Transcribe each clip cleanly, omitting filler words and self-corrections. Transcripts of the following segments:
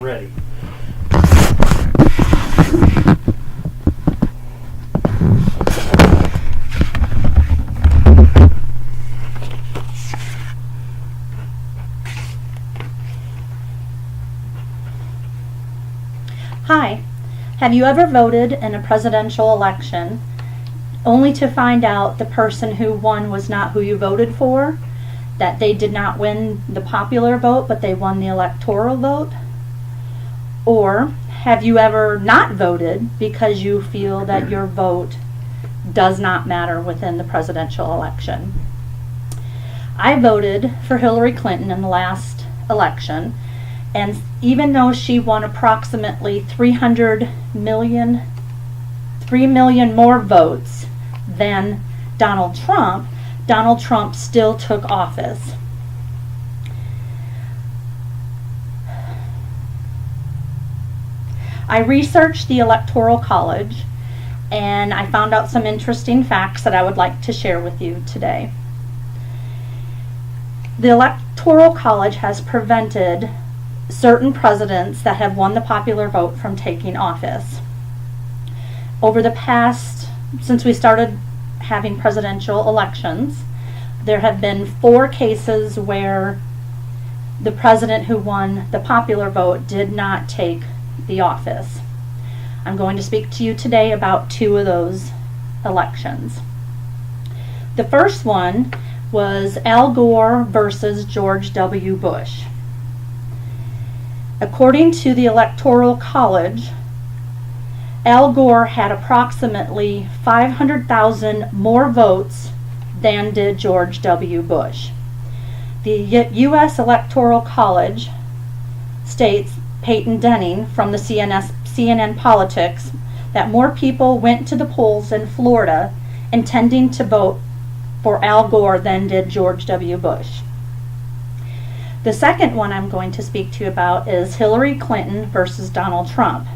Ready. Hi, have you ever voted in a presidential election only to find out the person who won was not who you voted for? That they did not win the popular vote, but they won the electoral vote? Or have you ever not voted because you feel that your vote does not matter within the presidential election? I voted for Hillary Clinton in the last election, and even though she won approximately 3 million more votes than Donald Trump still took office. I researched the Electoral College and I found out some interesting facts that I would like to share with you today. The Electoral College has prevented certain presidents that have won the popular vote from taking office. Over the past, since we started having presidential elections, there have been 4 cases where the president who won the popular vote did not take the office. I'm going to speak to you today about 2 of those elections. The first one was Al Gore versus George W. Bush. According to the Electoral College, Al Gore had approximately 500,000 more votes than did George W. Bush. The U.S. Electoral College states, Peyton Denning from the CNN Politics, that more people went to the polls in Florida intending to vote for Al Gore than did George W. Bush. The second one I'm going to speak to you about is Hillary Clinton versus Donald Trump.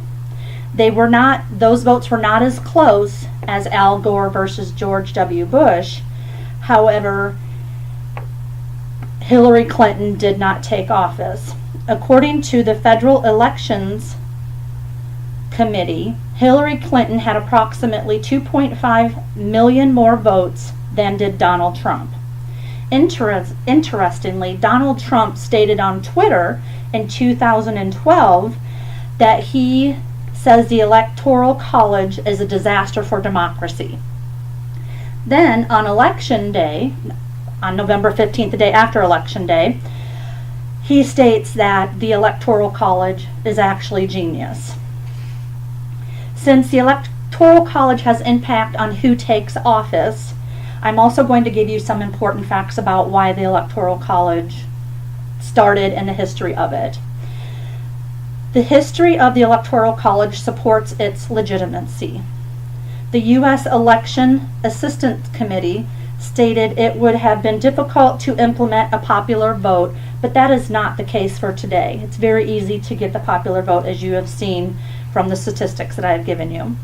Those votes were not as close as Al Gore versus George W. Bush. However, Hillary Clinton did not take office. According to the Federal Elections Committee, Hillary Clinton had approximately 2.5 million more votes than did Donald Trump. Interestingly, Donald Trump stated on Twitter in 2012 that he says the Electoral College is a disaster for democracy. Then on Election Day, on November 15th, the day after Election Day, he states that the Electoral College is actually genius. Since the Electoral College has impact on who takes office, I'm also going to give you some important facts about why the Electoral College started and the history of it. The history of the Electoral College supports its legitimacy. The U.S. Election Assistance Committee stated it would have been difficult to implement a popular vote, but that is not the case for today. It's very easy to get the popular vote, as you have seen from the statistics that I have given you.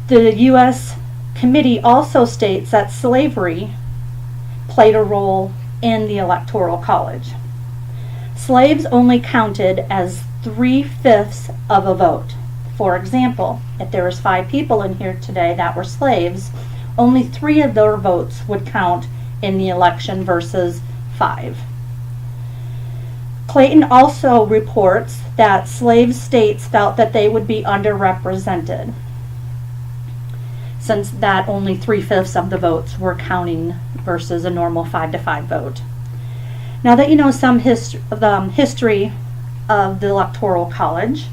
The U.S. Committee also states that slavery played a role in the Electoral College. Slaves only counted as 3/5 of a vote. For example, if there was 5 people in here today that were slaves, only 3 of their votes would count in the election versus 5. Clayton also reports that slave states felt that they would be underrepresented, since that only 3/5 of the votes were counting versus a normal 5-to-5 vote. Now that you know some history of the Electoral College,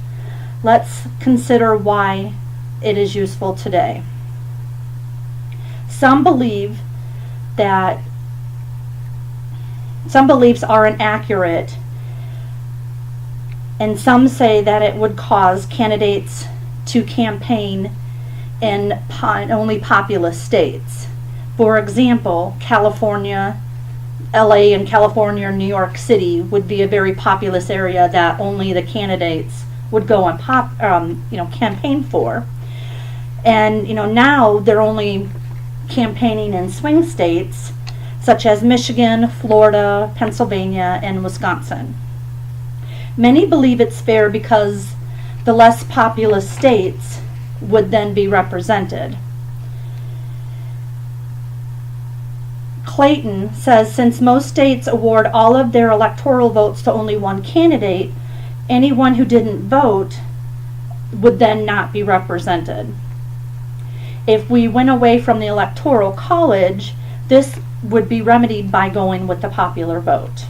let's consider why it is useful today. Some beliefs are inaccurate, and some say that it would cause candidates to campaign in only populous states. For example, California, LA and California or New York City would be a very populous area that only the candidates would go and campaign for. And now they're only campaigning in swing states such as Michigan, Florida, Pennsylvania, and Wisconsin. Many believe it's fair because the less populous states would then be represented. Clayton says since most states award all of their electoral votes to only one candidate, anyone who didn't vote would then not be represented. If we went away from the Electoral College, this would be remedied by going with the popular vote.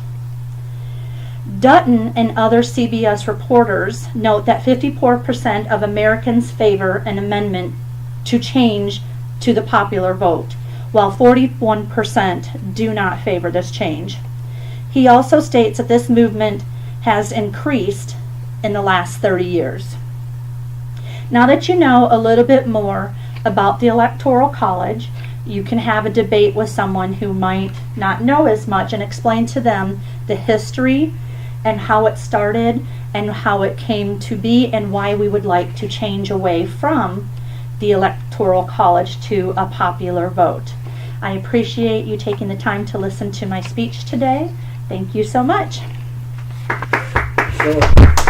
Dutton and other CBS reporters note that 54% of Americans favor an amendment to change to the popular vote, while 41% do not favor this change. He also states that this movement has increased in the last 30 years. Now that you know a little bit more about the Electoral College, you can have a debate with someone who might not know as much and explain to them the history and how it started and how it came to be and why we would like to change away from the Electoral College to a popular vote. I appreciate you taking the time to listen to my speech today. Thank you so much. Sure.